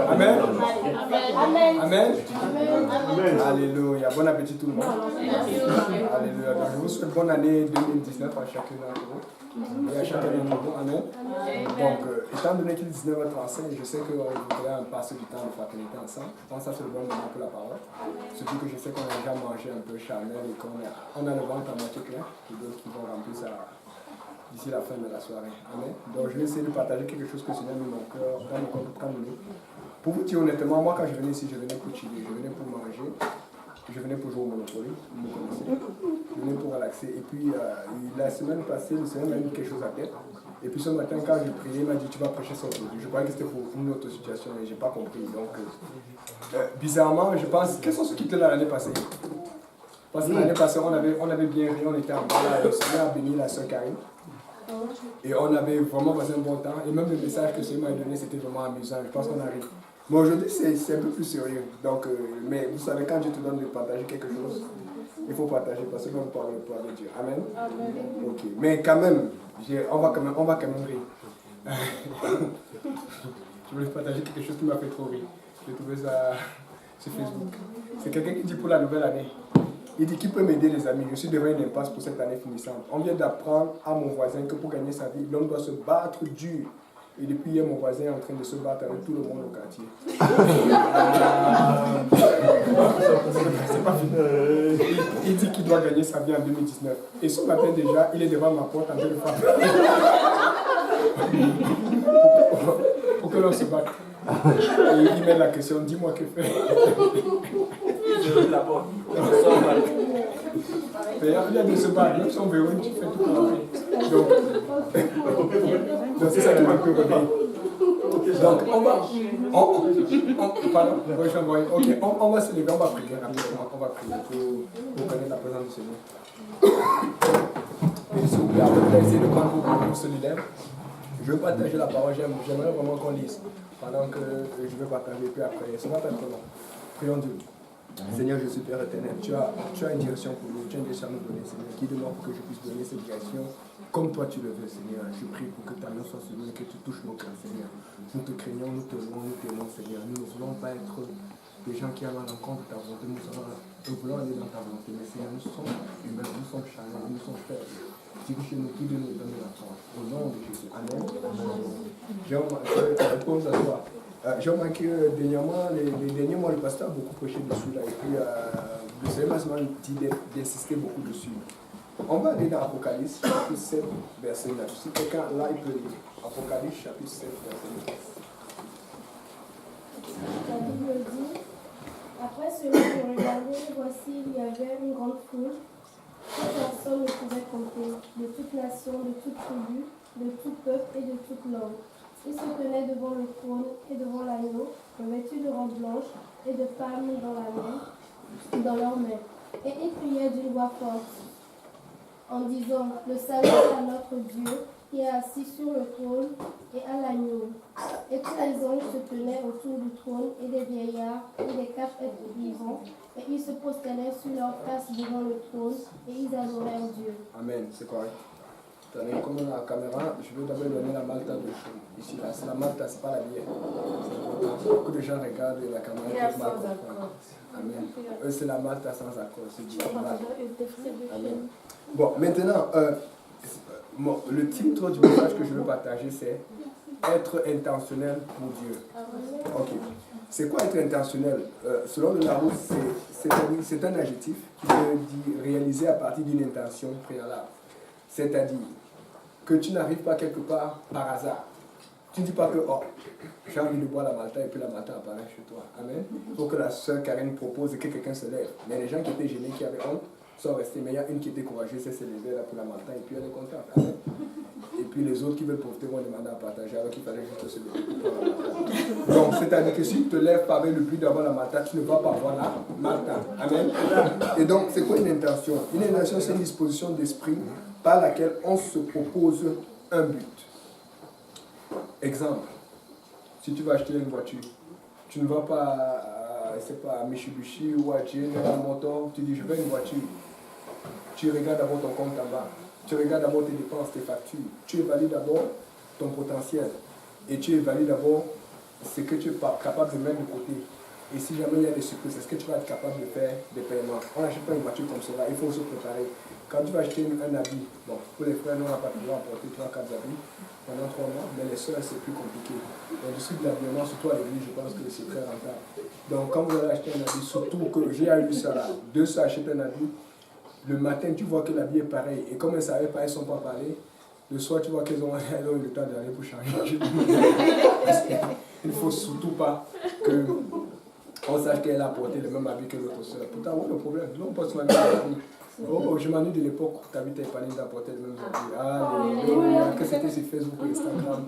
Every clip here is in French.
Amen. Amen. Amen. Amen. Alléluia. Bon appétit tout le monde. Alléluia. Donc, je vous souhaite bonne année 2019 à chacun d'entre vous et à chacun d'entre vous. Amen. Donc, étant donné qu'il est 19h35, je sais qu'on voudrait passer du temps de fraternité ensemble. Je pense que ça c'est le bon moment pour la parole. Surtout que je sais qu'on a déjà mangé un peu charnel et qu'on a le ventre à moitié plein. Et d'autres qui vont remplir ça d'ici la fin de la soirée. Amen. Donc je vais essayer de partager quelque chose que c'est dans mon cœur, dans mon corps pour 30 minutes. Pour vous dire honnêtement, moi quand je venais ici, je venais pour chiller, je venais pour manger, je venais pour jouer au Monopoly, vous me connaissez. Je venais pour relaxer. Et puis la semaine passée, le Seigneur m'a mis quelque chose à tête. Et puis ce matin, quand je priais, il m'a dit tu vas prêcher ça aujourd'hui. Je croyais que c'était pour une autre situation et je n'ai pas compris. Donc bizarrement, je pense, quels sont ceux qui étaient là l'année passée? Parce que l'année passée, on avait bien ri, on était en bas, le Seigneur a béni la sœur Karine. Et on avait vraiment passé un bon temps. Et même le message que ce m'a donné, c'était vraiment amusant. Je pense qu'on arrive. Mais aujourd'hui, c'est un peu plus sérieux. Donc, mais vous savez, quand Dieu te donne de partager quelque chose, il faut partager parce que on parle avec Dieu. Amen. Ok. Mais quand même, on va quand même rire. Je voulais partager quelque chose qui m'a fait trop rire. J'ai trouvé ça sur Facebook. C'est quelqu'un qui dit pour la nouvelle année. Il dit qu'il peut m'aider les amis, je suis devant une impasse pour cette année finissante. On vient d'apprendre à mon voisin que pour gagner sa vie, l'homme doit se battre dur. Et depuis hier, mon voisin est en train de se battre avec tout le monde au quartier. C'est pas fini. Il dit qu'il doit gagner sa vie en 2019. Et ce matin déjà, il est devant ma porte en train de faire. Pour que l'on se batte. Et il met la question, dis-moi que faire. Mais il y a de se battre, même si on veut, tu fais tout pour la donc c'est ça qui m'a fait revenir. Donc on va se lever, on va prier rapidement, on va prier pour connaître la présence du Seigneur. Et s'il vous plaît, on va essayer de prendre vos solidaires. Je veux partager la parole, j'aimerais vraiment qu'on lise pendant que je vais partager, puis après, ça va pas être long. Prions Dieu. Seigneur, je suis Père éternel, tu as une direction pour nous, tu as une direction à nous donner, Seigneur. Qui demande pour que je puisse donner cette direction comme toi tu le veux, Seigneur. Je prie pour que ta main soit sur nous et que tu touches nos cœurs, Seigneur. Nous te craignons, nous te louons, nous t'aimons, Seigneur. Nous ne voulons pas être des gens qui allent à l'encontre de ta volonté, nous voulons aller dans ta volonté. Mais Seigneur, nous sommes humains, nous sommes charnels, nous sommes faibles. Dirige-nous, qui de nous donne la force. Au nom de Jésus. Amen. Je pose à toi. J'ai remarqué dernièrement, les derniers mois, le pasteur a beaucoup prêché dessus. Là, et puis, le Seigneur m'a dit d'insister beaucoup dessus. On va aller dans Apocalypse, chapitre 7, verset 9. Si quelqu'un là, il peut lire. Apocalypse, chapitre 7, verset 9. La Bible dit, après cela, je regardais, voici, il y avait une grande foule. Toute personne ne pouvait compter, de toute nation, de toute tribu, de tout peuple et de toute langue. Ils se tenaient devant le trône et devant l'agneau, revêtus de robes blanches et de palmes dans leurs mains. Et ils criaient d'une voix forte, en disant, le salut à notre Dieu, qui est assis sur le trône et à l'agneau. Et tous les anges se tenaient autour du trône, et des vieillards, et des 4 êtres vivants, et ils se prosternaient sur leur face devant le trône, et ils adorèrent Dieu. Amen, c'est correct. Comme on a la caméra, je veux d'abord donner la Malta de chou. Ici, là, c'est la Malta, c'est pas la bière. Beaucoup de gens regardent la caméra avec mal comprendre. Amen. Eux, c'est la Malta sans accord. C'est du mal. Amen. Bon, maintenant, le titre du message que je veux partager, c'est être intentionnel pour Dieu. Ok. C'est quoi être intentionnel? Selon le Larousse, c'est un adjectif qui veut dire réaliser à partir d'une intention préalable. C'est-à-dire que tu n'arrives pas quelque part par hasard. Tu ne dis pas que, oh, j'ai envie de boire la Malta et puis la Malta apparaît chez toi. Amen. Il faut que la sœur Karine propose et que quelqu'un se lève. Mais les gens qui étaient gênés, qui avaient honte, sont restés. Mais il y a une qui était courageuse, elle s'est levée là pour la Malta et puis elle est contente. Amen. Et puis les autres qui veulent profiter vont demander à partager alors qu'il fallait juste se lever pour prendre la Malta. Donc c'est-à-dire que si tu te lèves pas avec le but d'avoir la Malta, tu ne vas pas avoir la Malta. Amen. Et donc c'est quoi une intention? Une intention, c'est une disposition d'esprit par laquelle on se propose un but. Exemple, si tu vas acheter une voiture, tu ne vas pas à Mitsubishi ou à General Motors, tu dis je veux une voiture. Tu regardes d'abord ton compte en bas, tu regardes d'abord tes dépenses, tes factures, tu évalues d'abord ton potentiel et tu évalues d'abord ce que tu es capable de mettre de côté. Et si jamais il y a des surprises, est-ce que tu vas être capable de faire des paiements? On n'achète pas une voiture comme cela, il faut se préparer. Quand tu vas acheter un habit, bon, pour les frères, nous, on n'a pas pouvoir apporter 3-4 habits pendant 3 mois, mais les sœurs, c'est plus compliqué. L'industrie de l'habillement, surtout à l'église, je pense que c'est très rentable. Donc, quand vous allez acheter un habit, surtout que j'ai eu ça là, 2 sœurs achètent un habit, le matin, tu vois que l'habit est pareil, et comme elles ne savaient pas, elles ne sont pas parlé. Le soir, tu vois qu'elles ont eu le temps d'aller pour changer. Il ne faut surtout pas que on sache qu'elle a porté le même habit que l'autre soeur. Pourtant, où est le problème? Nous, on porte le même habit. Oh, je m'ennuie de l'époque où tu habitais épanouie d'apporter le même habit. Alléluia, que c'était sur Facebook ou Instagram.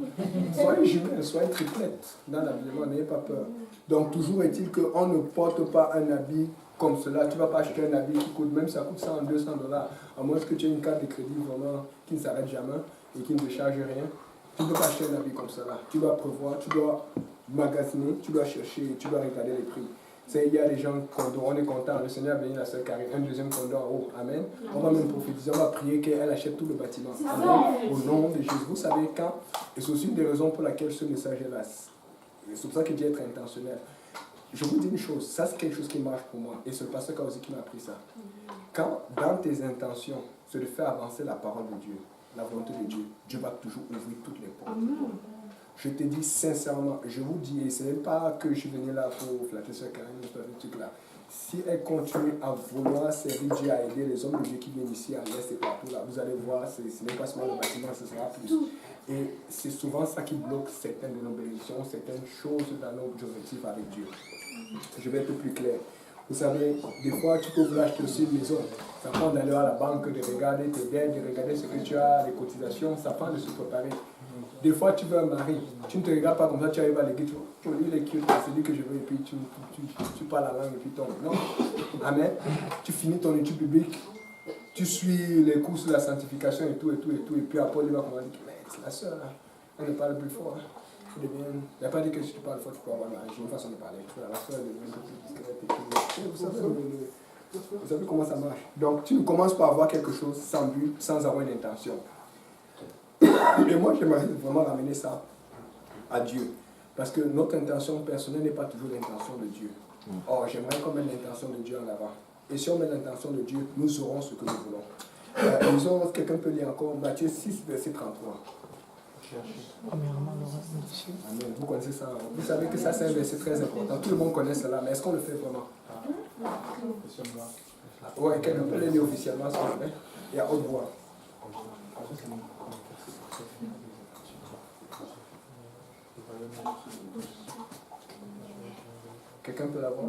Soyez jumelles, soyez triplettes dans l'habillement, n'ayez pas peur. Donc, toujours est-il qu'on ne porte pas un habit comme cela. Tu ne vas pas acheter un habit qui coûte, même ça coûte 100, 200 $, à moins que tu aies une carte de crédit vraiment qui ne s'arrête jamais et qui ne te charge rien. Tu ne peux pas acheter un habit comme cela. Tu dois prévoir, tu dois magasiner, tu dois chercher, tu dois regarder les prix. Il y a des gens, on est content, le Seigneur a béni la sœur Karine, un deuxième condo en haut, amen. On va même prophétiser, on va prier qu'elle achète tout le bâtiment. Amen. Au nom de Jésus. Vous savez quand, et c'est aussi une des raisons pour laquelle ce message est là. C'est pour ça qu'il dit être intentionnel. Je vous dis une chose, ça c'est quelque chose qui marche pour moi, et c'est le pasteur aussi qui m'a appris ça. Quand dans tes intentions, c'est de faire avancer la parole de Dieu, la volonté de Dieu, Dieu va toujours ouvrir toutes les portes. Je te dis sincèrement, je vous dis, et ce n'est pas que je suis venu là pour flatter ce Karine, ce truc là. Si elle continue à vouloir servir Dieu, à aider les hommes de Dieu qui viennent ici à l'Est et partout là, vous allez voir, ce n'est pas seulement le bâtiment, ce sera plus. Et c'est souvent ça qui bloque certaines de nos bénédictions, certaines choses dans nos objectifs avec Dieu. Je vais être plus clair. Vous savez, des fois, tu peux vouloir acheter aussi une maison. Ça prend d'aller à la banque, de regarder tes dettes, de regarder ce que tu as, les cotisations. Ça prend de se préparer. Des fois, tu veux un mari. Tu ne te regardes pas comme ça, tu arrives à l'église, tu lui les cute, c'est lui que je veux, et puis tu parles la langue, et puis tombe. Non. Amen. Tu finis ton étude biblique, tu suis les cours sur la sanctification et tout, et puis après, il va commencer à dire, mais c'est la soeur, là. Elle ne parle plus fort. Il n'y a pas dit que si tu parles fort, tu peux avoir un j'ai une façon de parler. La soeur devient un peu plus discrète. Vous savez comment ça marche. Donc, tu ne commences pas à avoir quelque chose sans but, sans avoir une intention. Et moi, j'aimerais vraiment ramener ça à Dieu. Parce que notre intention personnelle n'est pas toujours l'intention de Dieu. Or, j'aimerais qu'on mette l'intention de Dieu en avant. Et si on met l'intention de Dieu, nous aurons ce que nous voulons. Quelqu'un peut lire encore Matthieu 6, verset 33. Amen. Vous connaissez ça. Vous savez que ça, c'est un verset très important. Tout le monde connaît cela, mais est-ce qu'on le fait vraiment? Oui, quelqu'un peut le lire officiellement, s'il vous plaît. Et à haute voix. Quelqu'un peut l'avoir?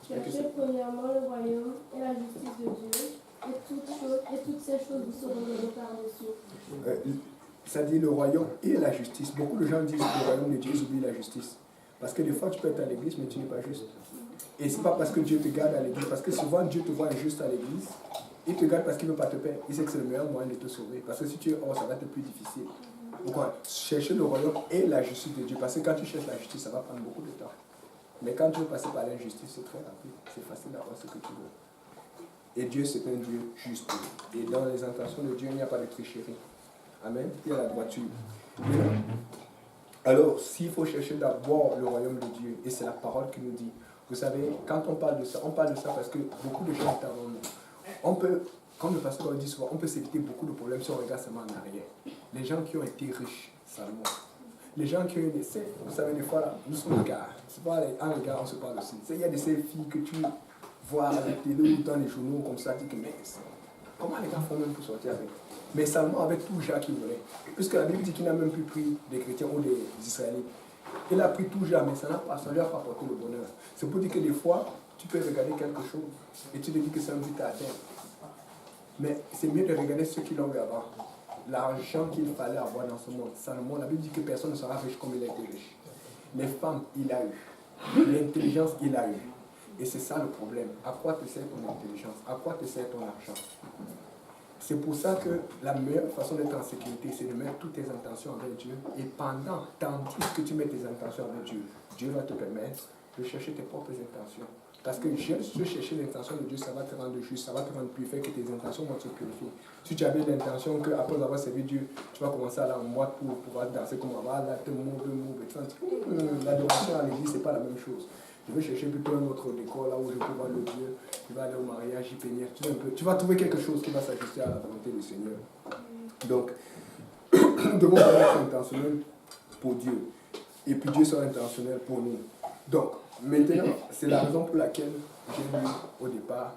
Cherchez premièrement le royaume et la justice de Dieu, et toutes ces choses vous seront données par-dessus. Ça dit le royaume et la justice. Beaucoup de gens disent le royaume de Dieu, ils oublient la justice. Parce que des fois, tu peux être à l'église, mais tu n'es pas juste. Et ce n'est pas parce que Dieu te garde à l'église, parce que souvent Dieu te voit injuste à l'église. Il te garde parce qu'il ne veut pas te perdre. Il sait que c'est le meilleur moyen de te sauver. Parce que si tu es hors, ça va être plus difficile. Pourquoi? Chercher le royaume et la justice de Dieu. Parce que quand tu cherches la justice, ça va prendre beaucoup de temps. Mais quand tu veux passer par l'injustice, c'est très rapide. C'est facile d'avoir ce que tu veux. Et Dieu, c'est un Dieu juste. Et dans les intentions de Dieu, il n'y a pas de tricherie. Amen. Il y a la droiture. Alors, s'il faut chercher d'abord le royaume de Dieu, et c'est la parole qui nous dit, vous savez, quand on parle de ça parce que beaucoup de gens sont avant nous. On peut, comme le pasteur dit souvent, on peut s'éviter beaucoup de problèmes si on regarde seulement en arrière. Les gens qui ont été riches, Salomon. Les gens qui ont eu des... Vous savez, des fois, là, nous sommes des gars. C'est pas en regard, on se parle aussi. Il y a de ces filles que tu vois à la télé ou dans les journaux comme ça, tu dis que, mais comment les gars font même pour sortir avec? Mais seulement avec tout Jacques qui voulait. Puisque la Bible dit qu'il n'a même plus pris des chrétiens ou des Israélites. Il a pris tout Jacques, mais ça ne lui a pas apporté le bonheur. C'est pour dire que des fois, tu peux regarder quelque chose et tu te dis que c'est un but à atteindre. Mais c'est mieux de regarder ceux qui l'ont eu avant. L'argent qu'il fallait avoir dans ce monde. Salomon, la Bible dit que personne ne sera riche comme il a été riche. Les femmes, il a eu. L'intelligence, il a eu. Et c'est ça le problème. À quoi te sert ton intelligence? À quoi te sert ton argent? C'est pour ça que la meilleure façon d'être en sécurité, c'est de mettre toutes tes intentions avec Dieu. Et tandis que tu mets tes intentions avec Dieu, Dieu va te permettre de chercher tes propres intentions. Parce que je chercher l'intention de Dieu, ça va te rendre juste, ça va te rendre plus fait que tes intentions vont te purifier. Si tu avais l'intention qu'après avoir servi Dieu, tu vas commencer à aller en boîte pour pouvoir danser comme avant, là, te move, l'adoration à l'église, c'est pas la même chose. Je vais chercher plutôt un autre décor là où je peux voir le Dieu, je vais aller au mariage, y bénir, tu vas trouver quelque chose qui va s'ajuster à la volonté du Seigneur. Donc, nous devons être intentionnels pour Dieu. Et puis Dieu sera intentionnel pour nous. Donc, maintenant, c'est la raison pour laquelle j'ai lu au départ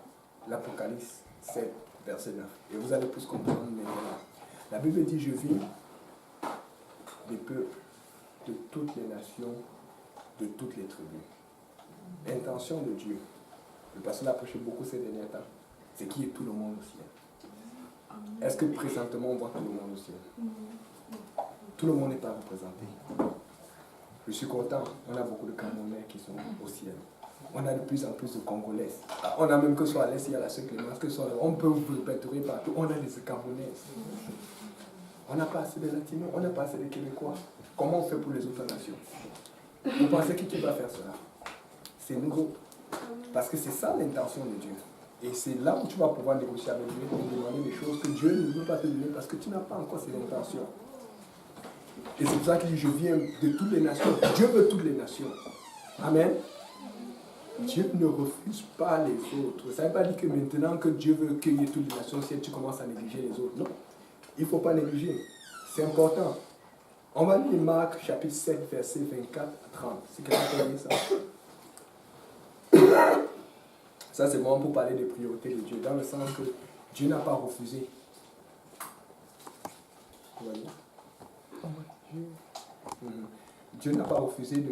l'Apocalypse 7, verset 9. Et vous allez plus comprendre maintenant. La Bible dit, je vis des peuples de toutes les nations, de toutes les tribus. L'intention de Dieu, le pasteur l'a prêché beaucoup ces derniers temps, c'est qu'il y ait tout le monde au ciel. Est-ce que présentement on voit tout le monde au ciel? Tout le monde n'est pas représenté. Je suis content, on a beaucoup de Camerounais qui sont au ciel. On a de plus en plus de Congolais. On a même que ce soit à l'Est, il y a la Sœur Clémence, que ce soit, on peut vous répertorier partout. On a des Camerounais. On n'a pas assez de Latinos, on n'a pas assez de Québécois. Comment on fait pour les autres nations? Vous pensez qui va faire cela? C'est nous autres. Parce que c'est ça l'intention de Dieu. Et c'est là où tu vas pouvoir négocier avec Dieu et demander des choses que Dieu ne veut pas te donner parce que tu n'as pas encore ses intentions. Et c'est pour ça qu'il dit, je viens de toutes les nations. Dieu veut toutes les nations. Amen. Dieu ne refuse pas les autres. Ça ne veut pas dire que maintenant que Dieu veut qu'il y ait toutes les nations, si tu commences à négliger les autres. Non. Il ne faut pas négliger. C'est important. On va lire Marc chapitre 7, verset 24 à 30. C'est quelqu'un qui a dit ça. Ça, c'est vraiment pour parler des priorités de Dieu, dans le sens que Dieu n'a pas refusé. Vous voyez? Dieu n'a pas refusé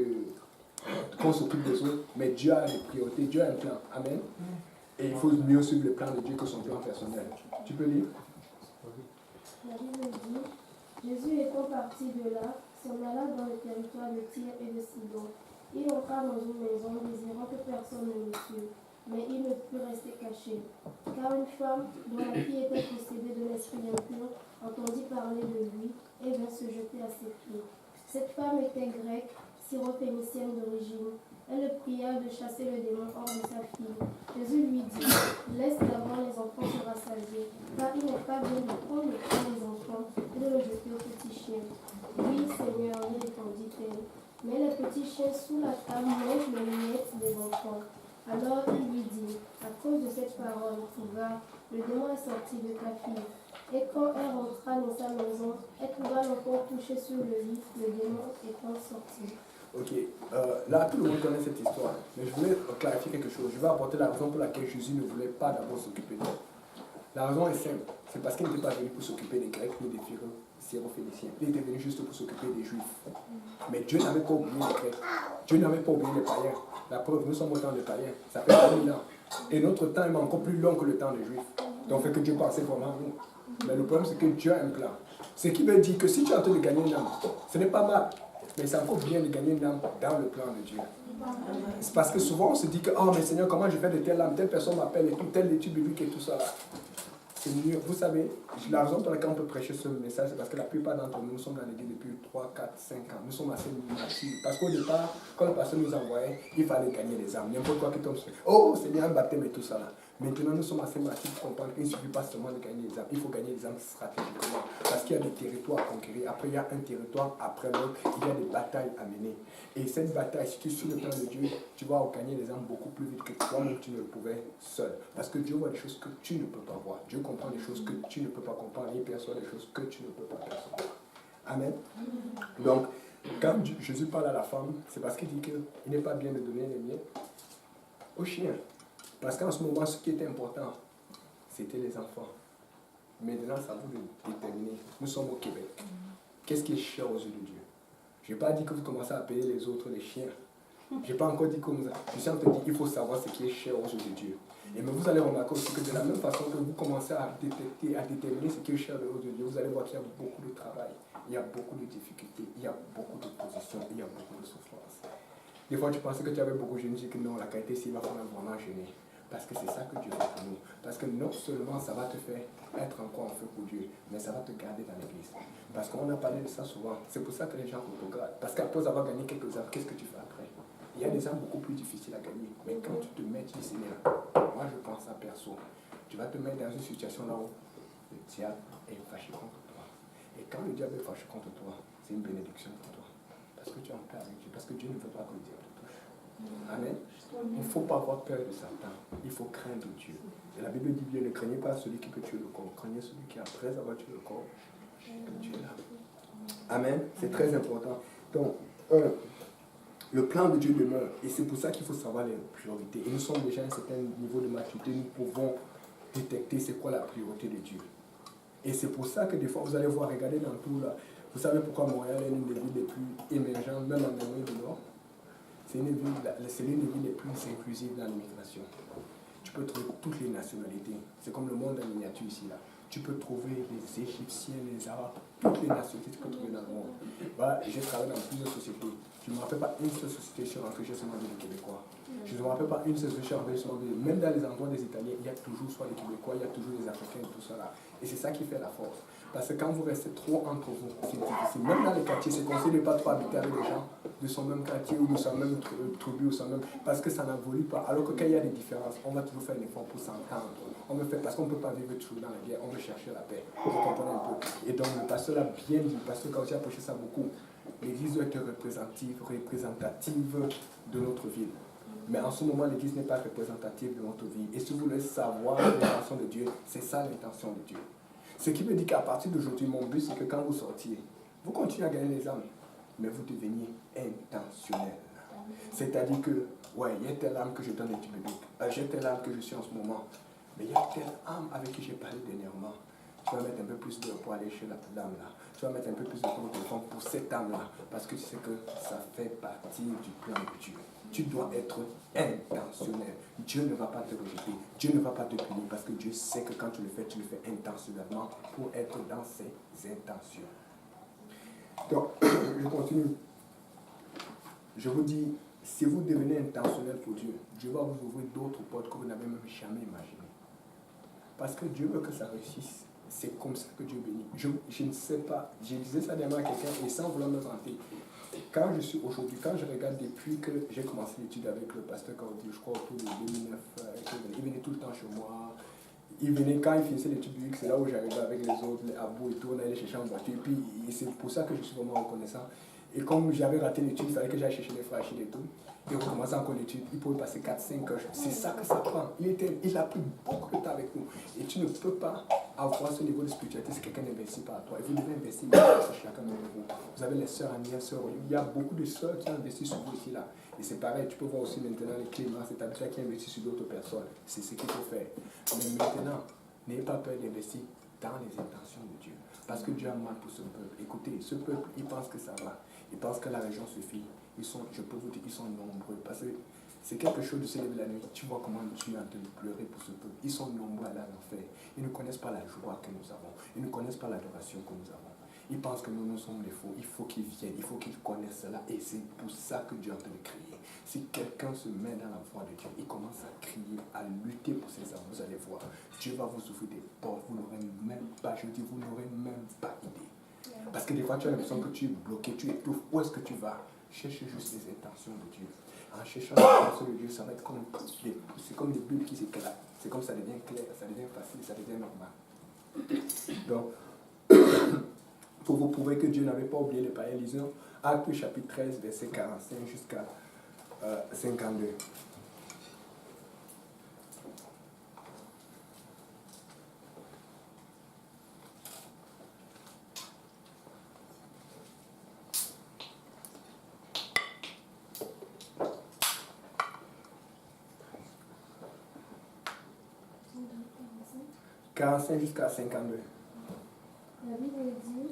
qu'on s'occupe des autres, mais Dieu a des priorités, Dieu a un plan. Amen. Et il faut mieux suivre le plan de Dieu que son plan personnel. Tu peux lire? La Bible dit, Jésus étant parti de là, s'en alla dans le territoire de Tyr et de Sidon. Il entra dans une maison désirant que personne ne le tue, mais il ne put rester caché. Car une femme dont la fille était possédée de l'esprit impur entendit parler de lui et vint se jeter à ses pieds. Cette femme était grecque, syrophénicienne d'origine. Elle le pria de chasser le démon hors de sa fille. Jésus lui dit, laisse d'abord les enfants se rassasier, car il n'est pas bien de prendre le pain des enfants et de le jeter aux petits chiens. Oui, Seigneur, lui répondit-elle, mais les petits chiens sous la table mangent les miettes des enfants. Alors il lui dit, à cause de cette parole, va, le démon est sorti de ta fille. Et quand elle rentra dans sa maison, elle trouva l'enfant couché sur le lit, le démon étant sorti. Ok, là tout le monde connaît cette histoire, mais je voulais clarifier quelque chose. Je vais apporter la raison pour laquelle Jésus ne voulait pas d'abord s'occuper d'elle. La raison est simple, c'est parce qu'il n'était pas venu pour s'occuper des Grecs ni des Syrophéniciens. Il était venu juste pour s'occuper des Juifs. Mais Dieu n'avait pas oublié les Grecs, Dieu n'avait pas oublié les païens. La preuve, nous sommes au temps des païens, ça fait 2000 ans. Et notre temps est encore plus long que le temps des Juifs. Donc fait que Dieu pensait vraiment à nous. Mais le problème c'est que Dieu a un plan. Ce qui veut dire que si tu es en train de gagner une âme, ce n'est pas mal. Mais c'est encore bien de gagner une âme dans le plan de Dieu. C'est parce que souvent on se dit que, oh mais Seigneur, comment je fais de telle âme, telle personne m'appelle et tout, telle étude biblique et tout ça. C'est mieux. Vous savez, la raison pour laquelle on peut prêcher ce message, c'est parce que la plupart d'entre nous sommes dans l'église depuis 3, 4, 5 ans. Nous sommes assez matures. Parce qu'au départ, quand le pasteur nous envoyait, il fallait gagner les âmes. N'importe quoi qui tombe sur. Oh Seigneur, un baptême et tout ça là. Maintenant, nous sommes assez matures pour comprendre qu'il ne suffit pas seulement de gagner les âmes. Il faut gagner les âmes stratégiquement. Parce qu'il y a des territoires à conquérir. Après, il y a un territoire après l'autre. Il y a des batailles à mener. Et cette bataille, si tu suis le plan de Dieu, tu vas gagner les âmes beaucoup plus vite que toi-même tu ne le pouvais seul. Parce que Dieu voit des choses que tu ne peux pas voir. Dieu comprend des choses que tu ne peux pas comprendre. Il perçoit des choses que tu ne peux pas percevoir. Amen. Donc, quand Jésus parle à la femme, c'est parce qu'il dit qu'il n'est pas bien de donner les miettes aux chiens. Parce qu'en ce moment, ce qui était important, c'était les enfants. Maintenant, ça vous de déterminer. Nous sommes au Québec. Qu'est-ce qui est cher aux yeux de Dieu? Je n'ai pas dit que vous commencez à payer les autres les chiens. Je n'ai pas encore dit comme ça. Je suis en train de dire qu'il faut savoir ce qui est cher aux yeux de Dieu. Et mais vous allez remarquer aussi que de la même façon que vous commencez à détecter, à déterminer ce qui est cher aux yeux de Dieu, vous allez voir qu'il y a beaucoup de travail, il y a beaucoup de difficultés, il y a beaucoup d'opposition, il y a beaucoup de souffrance. Des fois, tu pensais que tu avais beaucoup jeûné, tu dis que non, la qualité, s'il va falloir vraiment jeûner. Parce que c'est ça que Dieu fait pour nous. Parce que non seulement ça va te faire être encore en feu pour Dieu, mais ça va te garder dans l'église. Parce qu'on a parlé de ça souvent. C'est pour ça que les gens photographes. Parce qu'après avoir gagné quelques heures, qu'est-ce que tu fais après? Il y a des âmes beaucoup plus difficiles à gagner. Mais quand tu te mets, tu dis Seigneur, moi je pense à perso. Tu vas te mettre dans une situation là où le diable est fâché contre toi. Et quand le diable est fâché contre toi, c'est une bénédiction pour toi. Parce que tu es en paix avec Dieu. Parce que Dieu ne veut pas que le diable te touche. Amen. Il ne faut pas avoir peur de Satan. Il faut craindre Dieu. Et la Bible dit bien, ne craignez pas celui qui peut tuer le corps. Craignez celui qui, après avoir tué le corps, peut tuer l'âme. Amen. C'est très important. Donc, le plan de Dieu demeure. Et c'est pour ça qu'il faut savoir les priorités. Et nous sommes déjà à un certain niveau de maturité. Nous pouvons détecter c'est quoi la priorité de Dieu. Et c'est pour ça que des fois, vous allez voir, regardez dans tout là. Vous savez pourquoi Montréal est l'une des villes les plus émergentes, même en Amérique du Nord. C'est l'une des villes les plus inclusives dans l'immigration. Tu peux trouver toutes les nationalités. C'est comme le monde en miniature ici là. Tu peux trouver les Égyptiens, les Arabes, toutes les nationalités que tu peux trouver dans le monde. Voilà, j'ai travaillé dans plusieurs sociétés. Je ne me rappelle pas une seule société, je suis rentré, j'ai seulement vu des Québécois. Je ne me rappelle pas une seule société, je suis rentré, seulement vu. Même dans les endroits des Italiens, il y a toujours soit des Québécois, il y a toujours des Africains et tout ça là. Et c'est ça qui fait la force. Parce que quand vous restez trop entre vous, c'est difficile. Même dans les quartiers, c'est conseillé de ne pas trop habiter avec des gens de son même quartier ou de son même tribu ou son même... Parce que ça n'évolue pas. Alors que quand il y a des différences, on va toujours faire un effort pour s'entendre. On veut faire, parce qu'on ne peut pas vivre toujours dans la guerre, on veut chercher la paix. Vous comprenez un peu. Et donc le pasteur l'a bien dit, le pasteur quand j'ai approché ça beaucoup. L'Église doit être représentative de notre ville. Mais en ce moment, l'Église n'est pas représentative de notre vie. Et si vous voulez savoir l'intention de Dieu, c'est ça l'intention de Dieu. Ce qui veut dire qu'à partir d'aujourd'hui, mon but, c'est que quand vous sortiez, vous continuez à gagner les âmes, mais vous deveniez intentionnel. C'est-à-dire que, ouais, il y a telle âme que je donne des bibliques, j'ai telle âme que je suis en ce moment, mais il y a telle âme avec qui j'ai parlé dernièrement. Tu vas mettre un peu plus de pour aller chez la dame là. Tu vas mettre un peu plus de temps pour cette âme-là, parce que tu sais que ça fait partie du plan de Dieu. Tu dois être intentionnel. Dieu ne va pas te rejeter. Dieu ne va pas te punir parce que Dieu sait que quand tu le fais intentionnellement pour être dans ses intentions. Donc, je continue. Je vous dis, si vous devenez intentionnel pour Dieu, Dieu va vous ouvrir d'autres portes que vous n'avez même jamais imaginées. Parce que Dieu veut que ça réussisse. C'est comme ça que Dieu bénit. Je ne sais pas. Je disais ça dernièrement à quelqu'un et sans vouloir me vanter. Quand je suis aujourd'hui, quand je regarde depuis que j'ai commencé l'étude avec le pasteur Caudi, je crois autour de 2009, il venait tout le temps chez moi. Il venait quand il finissait l'étude biblique, c'est là où j'arrivais avec les autres, les abos et tout, on allait chercher en voiture. Et puis c'est pour ça que je suis vraiment reconnaissant. Et comme j'avais raté l'étude, il fallait que j'aille chercher les frères et tout. Et on commençait encore l'étude, il pouvait passer 4-5 heures. C'est ça que ça prend. Il a pris beaucoup de temps avec nous. Et tu ne peux pas avoir ce niveau de spiritualité si quelqu'un n'investit pas à toi. Et vous devez investir sur chacun de vous. Vous avez les sœurs Agnès, sœurs. Il y a beaucoup de sœurs qui ont investi sur vous ici là. Et c'est pareil, tu peux voir aussi maintenant les Cléments, c'est-à-dire qui investissent sur d'autres personnes. C'est ce qu'il faut faire. Mais maintenant, n'ayez pas peur d'investir dans les intentions de Dieu. Parce que Dieu a mal pour ce peuple. Écoutez, ce peuple, il pense que ça va. Il pense que la région suffit. Je peux vous dire qu'ils sont nombreux. Parce que c'est quelque chose de se lever la nuit. Tu vois comment Dieu est en train de pleurer pour ce peuple. Ils sont nombreux à l'enfer. Ils ne connaissent pas la joie que nous avons. Ils ne connaissent pas l'adoration que nous avons. Ils pensent que nous sommes des faux. Il faut qu'ils viennent. Il faut qu'ils connaissent cela. Et c'est pour ça que Dieu est en train de crier. Si quelqu'un se met dans la voie de Dieu, il commence à crier, à lutter pour ses âmes. Vous allez voir. Dieu va vous ouvrir des portes. Vous n'aurez même pas, je dis, vous n'aurez même pas idée. Parce que des fois, tu as l'impression que tu es bloqué, tu étouffes. Où est-ce que tu vas? Cherche juste les intentions de Dieu. En cherchant les intentions de Dieu, ça va être comme des bulles qui s'éclatent. C'est comme ça devient clair, ça devient facile, ça devient normal. Donc, pour vous prouver que Dieu n'avait pas oublié les païens, lisons Actes chapitre 13, verset 45 jusqu'à 52. « 45 jusqu'à 52. » La Bible dit,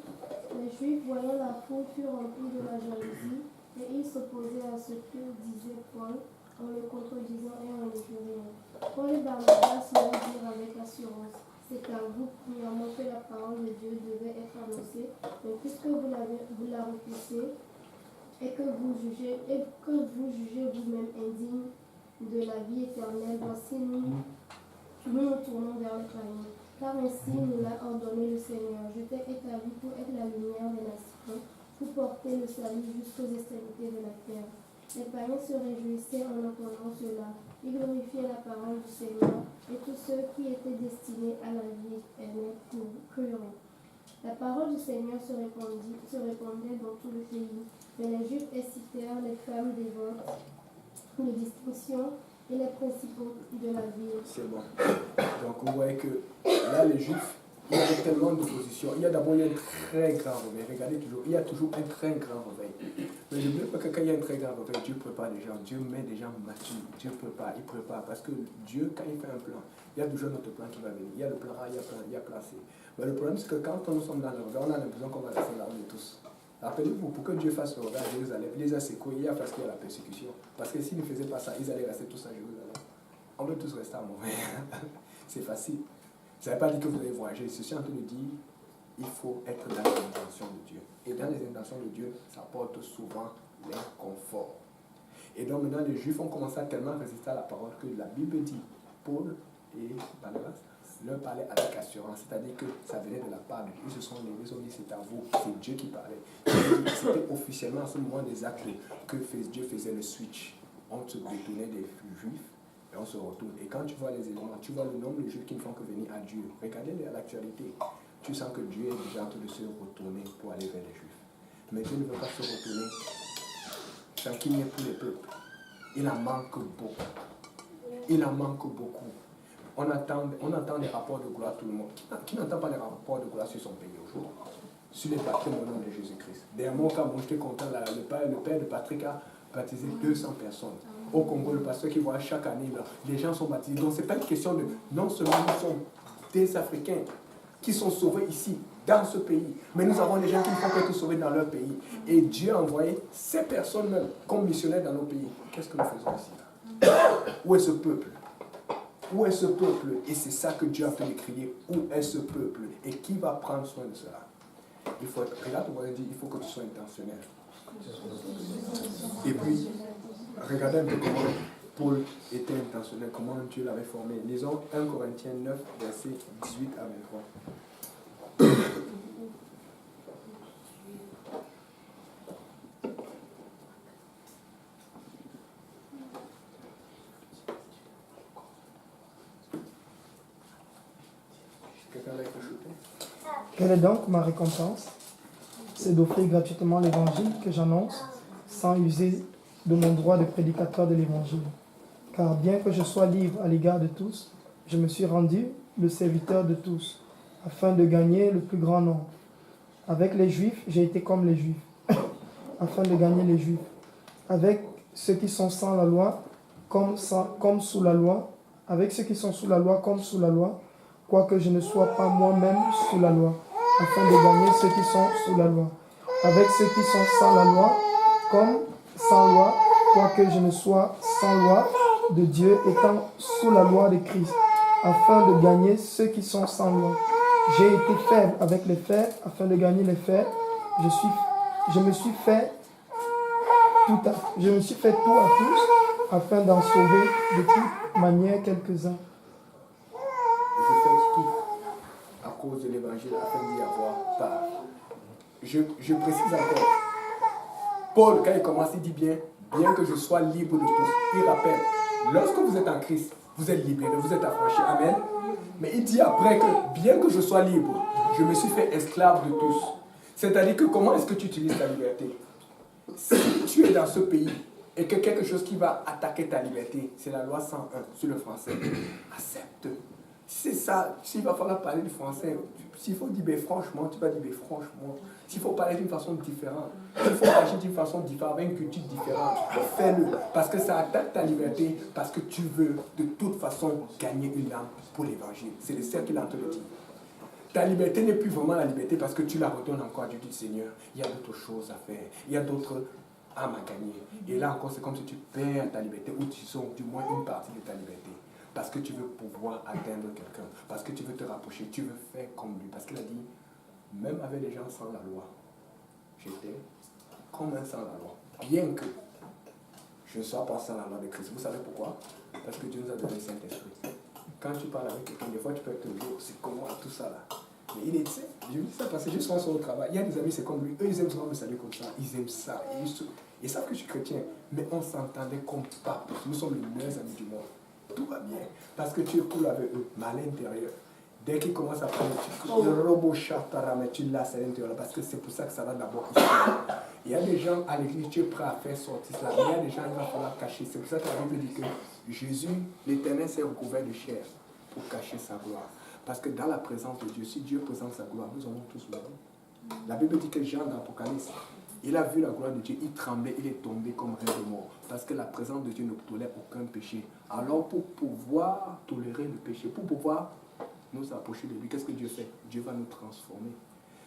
les Juifs voyant la foule furent remplis de la jalousie, et ils s'opposaient à ce que disait Paul, en le contredisant et en le jurant. Paul et Barnabas leur dirent avec assurance, c'est à vous premièrement que la parole de Dieu devait être annoncée, mais puisque vous la repoussez, et que vous jugez vous-même indigne de la vie éternelle, voici nous nous tournons vers le païen. Car ainsi nous l'a ordonné le Seigneur. Je t'ai établi pour être la lumière des nations, pour porter le salut jusqu'aux extrémités de la terre. Les païens se réjouissaient en entendant cela. Ils glorifiaient la parole du Seigneur, et tous ceux qui étaient destinés à la vie aimés crurent. La parole du Seigneur se répandait dans tout le pays, mais les Juifs incitèrent les femmes dévotes de distinction et les principaux de la ville. C'est bon. Donc vous voyez que là, les Juifs, il y avait tellement d'opposition. Il y a d'abord un très grand réveil. Regardez toujours, il y a toujours un très grand réveil. Mais n'oubliez pas que quand il y a un très grand réveil, Dieu prépare des gens. Dieu met des gens matures. Dieu prépare, il prépare. Parce que Dieu, quand il fait un plan, il y a toujours notre plan qui va venir. Il y a le plan A, il y a plan C. Mais le problème, c'est que quand nous sommes dans le réveil, on a l'impression qu'on va rester là, on est tous. Rappelez-vous, pour que Dieu fasse le réveil à Jérusalem, il les a secoués parce qu'il y a la persécution. Parce que s'ils ne faisaient pas ça, ils allaient rester tous à Jérusalem. On veut tous rester à Montréal. C'est facile. Ça ne veut pas dire que vous allez voyager. Ceci en train de dire il faut être dans les intentions de Dieu. Et dans les intentions de Dieu, ça porte souvent l'inconfort. Et donc maintenant, les Juifs ont commencé à tellement résister à la parole que la Bible dit, Paul et Barnabas leur parlaient avec assurance. C'est-à-dire que ça venait de la part de Dieu. Ils se sont levés, ils ont dit c'est à vous, c'est Dieu qui parlait. C'était officiellement à ce moment des actes que Dieu faisait le switch. On se détournait des Juifs. Et on se retourne. Et quand tu vois les éléments, tu vois le nombre de Juifs qui ne font que venir à Dieu. Regardez l'actualité. Tu sens que Dieu est déjà en train de se retourner pour aller vers les Juifs. Mais Dieu ne veut pas se retourner sans qu'il n'y ait plus les peuples. Il en manque beaucoup. Il en manque beaucoup. On entend des rapports de gloire tout le monde. Qui n'entend pas les rapports de gloire sur son pays aujourd'hui? Sur les baptêmes au nom de Jésus-Christ. Dernièrement, quand moi j'étais content, le père de Patrick a baptisé 200 personnes. Au Congo, le pasteur qui voit chaque année, là, les gens sont baptisés. Donc, ce n'est pas une question de... Non seulement nous sommes des Africains qui sont sauvés ici, dans ce pays, mais nous avons des gens qui ne font qu'être sauvés dans leur pays. Et Dieu a envoyé ces personnes-même comme missionnaires dans nos pays. Qu'est-ce que nous faisons ici là? Où est ce peuple? Où est ce peuple? Et c'est ça que Dieu a fait de crier. Où est ce peuple? Et qui va prendre soin de cela? Il faut être... Regarde, on va dire, il faut que tu sois intentionnel. Et puis, regardez un peu comment Paul était intentionnel, comment Dieu l'avait formé. Lisons 1 Corinthiens 9, versets 18 à 23. Quelqu'un l'a écouté? Quelle est donc ma récompense? C'est d'offrir gratuitement l'évangile que j'annonce sans user de mon droit de prédicateur de l'évangile. Car bien que je sois libre à l'égard de tous, je me suis rendu le serviteur de tous, afin de gagner le plus grand nombre. Avec les Juifs, j'ai été comme les Juifs, afin de gagner les Juifs. Avec ceux qui sont sans la loi, comme sous la loi, avec ceux qui sont sous la loi comme sous la loi, quoique je ne sois pas moi-même sous la loi, afin de gagner ceux qui sont sous la loi. Avec ceux qui sont sans la loi, comme sans loi, quoique je ne sois sans loi de Dieu, étant sous la loi de Christ, afin de gagner ceux qui sont sans loi. J'ai été faible avec les faibles, afin de gagner les faibles. Je me suis fait tout à tous, afin d'en sauver de toute manière quelques-uns. Je fais tout à cause de l'évangile afin d'y avoir part. Je précise encore. Paul, quand il commence, il dit bien que je sois libre de tous. Il rappelle, lorsque vous êtes en Christ, vous êtes libéré, vous êtes affranchi. Amen. Mais il dit après que bien que je sois libre, je me suis fait esclave de tous. C'est-à-dire que comment est-ce que tu utilises ta liberté? Si tu es dans ce pays et que quelque chose qui va attaquer ta liberté, c'est la loi 101 sur le français, accepte. C'est ça, s'il va falloir parler du français, s'il faut dire franchement, tu vas dire franchement. S'il faut parler d'une façon différente, s'il faut agir d'une façon différente, avec une culture différente, fais-le. Parce que ça attaque ta liberté, parce que tu veux de toute façon gagner une âme pour l'évangile. C'est le cercle qu'il est en train de dire. Ta liberté n'est plus vraiment la liberté parce que tu la retournes encore à Dieu du Seigneur. Il y a d'autres choses à faire, il y a d'autres âmes à gagner. Et là encore, c'est comme si tu perds ta liberté, ou tu sors du moins une partie de ta liberté. Parce que tu veux pouvoir atteindre quelqu'un, parce que tu veux te rapprocher, tu veux faire comme lui. Parce qu'il a dit, même avec les gens sans la loi, j'étais comme un sans la loi. Bien que je ne sois pas sans la loi de Christ. Vous savez pourquoi? Parce que Dieu nous a donné le Saint-Esprit. Quand tu parles avec quelqu'un, des fois tu peux être toujours, c'est comment tout ça là. Mais il est, je dis ça parce que je suis souvent sur le travail. Il y a des amis, c'est comme lui. Eux, ils aiment souvent me saluer comme ça. Ils aiment ça. Ils savent que je suis chrétien, mais on s'entendait comme pas. Nous sommes les meilleurs amis du monde. Tout va bien, parce que tu es cool avec eux, mais à l'intérieur, dès qu'ils commencent à parler, le robot chatara, mais tu lasses à l'intérieur, parce que c'est pour ça que ça va d'abord ici. Il y a des gens à l'église, tu es prêt à faire sortir cela, mais il y a des gens, il va falloir cacher. C'est pour ça que la Bible dit que Jésus, l'Éternel, s'est recouvert de chair pour cacher sa gloire. Parce que dans la présence de Dieu, si Dieu présente sa gloire, nous allons tous mourir. La Bible dit que Jean dans l'Apocalypse, il a vu la gloire de Dieu, il tremblait, il est tombé comme un de mort. Parce que la présence de Dieu ne tolère aucun péché. Alors pour pouvoir tolérer le péché, pour pouvoir nous approcher de lui, qu'est-ce que Dieu fait? Dieu va nous transformer.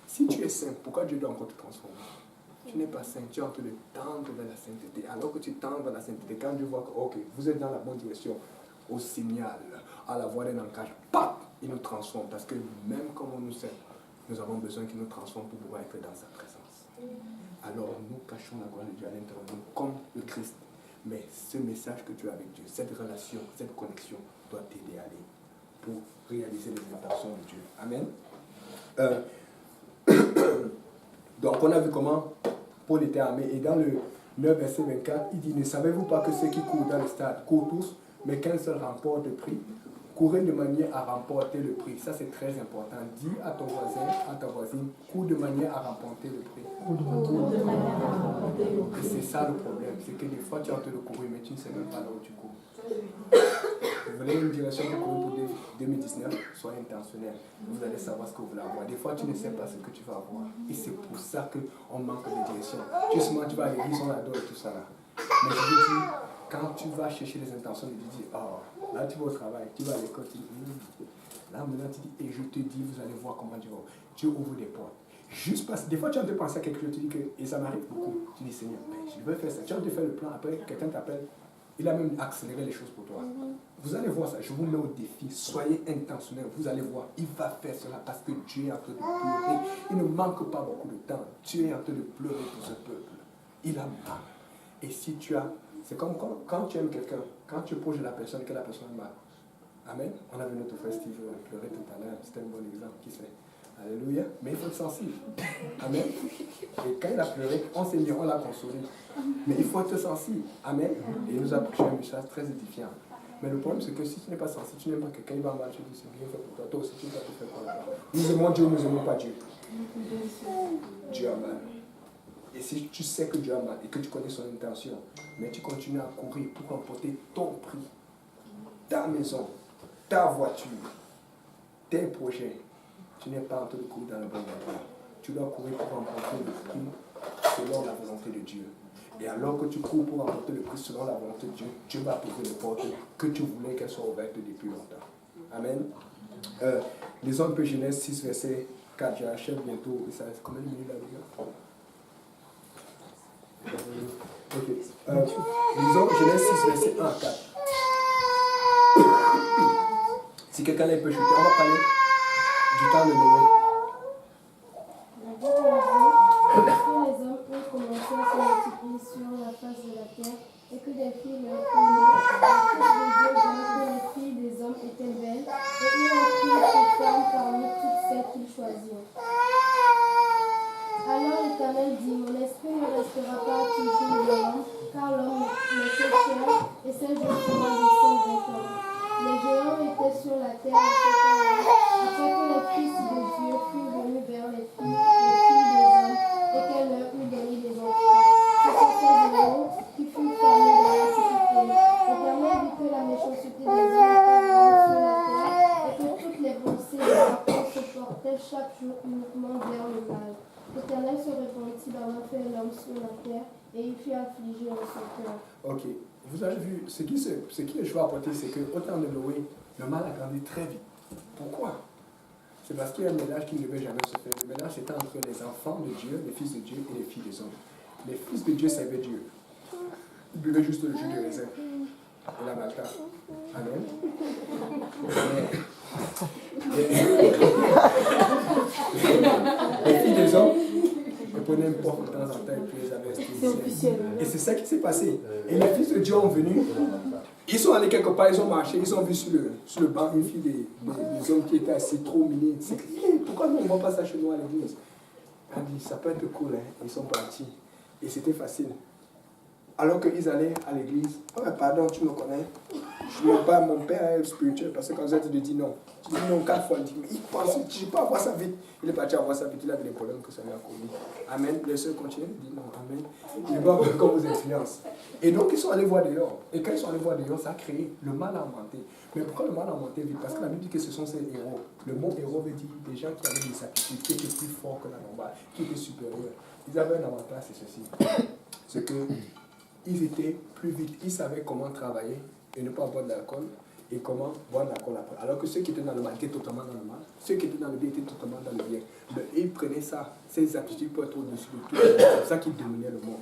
Si tu es saint, pourquoi Dieu doit encore te transformer? Tu n'es pas saint, tu es en train de tendre vers la sainteté. Alors que tu tends vers la sainteté, quand Dieu voit que, ok, vous êtes dans la bonne direction, au signal, à la voix d'un ancrage, paf, il nous transforme. Parce que même comme on nous sait, nous avons besoin qu'il nous transforme pour pouvoir être dans sa présence. Alors nous cachons la gloire de Dieu à l'intérieur de nous comme le Christ. Mais ce message que tu as avec Dieu, cette relation, cette connexion doit t'aider à aller pour réaliser les intentions de Dieu. Amen. Donc on a vu comment Paul était armé. Et dans le 9 verset 24, il dit, ne savez-vous pas que ceux qui courent dans le stade courent tous, mais qu'un seul remporte le prix? Courez de manière à remporter le prix. Ça, c'est très important. Dis à ton voisin, à ta voisine, cours de manière à remporter le prix. Et c'est ça le problème. C'est que des fois, tu es en train de courir, mais tu ne sais même pas là où tu cours. Vous voulez une direction pour courir pour 2019? Soyez intentionnel. Vous allez savoir ce que vous voulez avoir. Des fois, tu ne sais pas ce que tu vas avoir. Et c'est pour ça qu'on manque de direction. Justement, tu vas à l'église, on adore et tout ça là. Mais je vous dis, quand tu vas chercher les intentions de Dieu, oh, là tu vas au travail, tu vas à l'école, tu dis, là maintenant tu dis, et je te dis, vous allez voir comment Dieu ouvre des portes. Juste parce que des fois tu as de penser à quelque chose, tu dis que, et ça m'arrive beaucoup, tu dis, Seigneur, je veux faire ça. Tu as de faire le plan, après quelqu'un t'appelle, il a même accéléré les choses pour toi. Vous allez voir ça, je vous mets au défi, soyez intentionnels, vous allez voir, il va faire cela parce que Dieu est en train de pleurer. Il ne manque pas beaucoup de temps, Dieu est en train de pleurer pour ce peuple. Il a mal. Et si tu as, c'est comme quand tu aimes quelqu'un, quand tu proches de la personne et que la personne a mal. Amen. On a vu notre frère Steve pleurer tout à l'heure, c'était un bon exemple qui fait. Alléluia. Mais il faut être sensible. Amen. Et quand il a pleuré, on s'est mis, on l'a consolé. Mais il faut être sensible. Amen. Et il nous a prêché un message très édifiant. Mais le problème, c'est que si tu n'es pas sensible, tu n'aimes pas quelqu'un, il va mal, tu dis c'est bien fait pour toi. Toi aussi, tu vas te faire pour toi. Nous aimons Dieu, nous n'aimons pas Dieu. Dieu a mal. Et si tu sais que Dieu a mal et que tu connais son intention, mais tu continues à courir pour emporter ton prix, ta maison, ta voiture, tes projets, tu n'es pas en train de courir dans le bon endroit. Tu dois courir pour emporter le prix selon la volonté de Dieu. Et alors que tu cours pour emporter le prix selon la volonté de Dieu, Dieu va t'ouvrir les portes que tu voulais qu'elles soient ouvertes depuis longtemps. Amen. Les hommes de Genèse 6, verset 4, j'achève bientôt. Ça reste combien de minutes là, les gars? Ok. Disons Genèse 6, verset 1 à 4. Si quelqu'un peut chuter, on va parler du temps de Noé. Les hommes ont commencé à se multiplier sur la face de la terre et que des filles leur furent nées. Le Fils de Dieu vit que les filles des hommes étaient belles et il en prit des femmes parmi toutes celles qu'il choisit. Alors l'Éternel dit, mon esprit ne restera pas toujours dans l'homme, car l'homme n'est que chair et ses jours seront de 120 ans. Les géants étaient sur la terre à ce temps-là, afin que les fils de Dieu furent venus vers les filles des hommes et qu'elles leur eurent donné des enfants. Ce sont ces géants qui furent formés dans l'Antiquité. L'Éternel vit que la méchanceté des hommes était grande sur la terre et que toutes les pensées de leur cœur se portaient chaque jour uniquement vers le mal. L'Éternel se répandit d'avoir fait l'homme sur la terre et il fut affligé en son cœur. Ok, vous avez vu, ce qui est choix à apporter, c'est qu'au temps de Noé, le mal a grandi très vite. Pourquoi? C'est parce qu'il y a un ménage qui ne devait jamais se faire. Le ménage était entre les enfants de Dieu, les fils de Dieu et les filles des hommes. Les fils de Dieu servaient Dieu. Ils buvaient juste le jus de raisin et la malta. Amen. Les filles des hommes, elles prenaient un porc de temps en temps et puis les avaient esthétisés. Et c'est ça qui s'est passé. Et les fils de Dieu ont venu, ils sont allés quelque part, ils ont marché, ils ont vu sur le banc une fille des hommes qui étaient assis trop mignonnes. C'est pourquoi nous on ne voit pas ça chez nous à l'église? Elle dit, ça peut être cool, hein. Ils sont partis. Et c'était facile. alors qu'ils allaient à l'église. Oh, pardon, tu me connais. Je ne pas mon père est spirituel parce que quand vous êtes dit non, tu dis non 4 fois, il dit mais il pense, je ne peux pas avoir ça vite. Il est parti avoir ça vite, il avait des problèmes que ça lui a commis. Amen. Le seul continue, il dit non, amen. Il va comme vous influence. Et donc ils sont allés voir dehors. Et quand ils sont allés voir dehors, ça a créé le mal à monter. Mais pourquoi le mal à monter vite? Parce que la Bible dit que ce sont ces héros. Le mot héros veut dire des gens qui avaient des aptitudes, qui étaient plus forts que la normale, qui étaient supérieurs. Ils avaient un avantage, c'est ceci. C'est qu'ils étaient plus vite, ils savaient comment travailler et ne pas boire de l'alcool et comment boire de l'alcool après. Alors que ceux qui étaient dans le mal étaient totalement dans le mal, ceux qui étaient dans le bien étaient totalement dans le bien. Et ils prenaient ça, ces aptitudes pour être au-dessus de tout. C'est comme ça qu'ils dominaient le monde.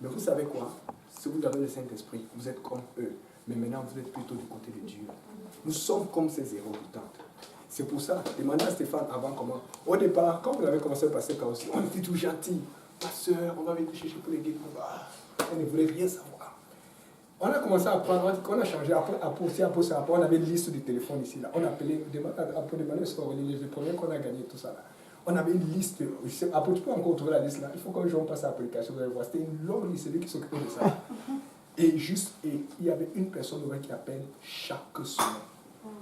Mais vous savez quoi? Si vous avez le Saint-Esprit, vous êtes comme eux. Mais maintenant, vous êtes plutôt du côté de Dieu. Nous sommes comme ces héros du temps. C'est pour ça, demandez à Stéphane avant comment. Au départ, quand vous avez commencé à passer par aussi, on était tout gentil. Ma soeur, on va venir chercher pour les guides. On ne voulait rien savoir. On a commencé à apprendre, on a changé. Après, on avait une liste de téléphone ici. Là. On appelait, pour demander ce qu'on les premiers qu'on a gagné, tout ça. Là. On avait une liste. Après, tu peux encore trouver la liste là. Il faut qu'un jour on passe à l'application. Vous allez voir. C'était une longue liste. C'est lui qui s'occupait de ça. Et il y avait une personne nouvelle qui appelle chaque semaine.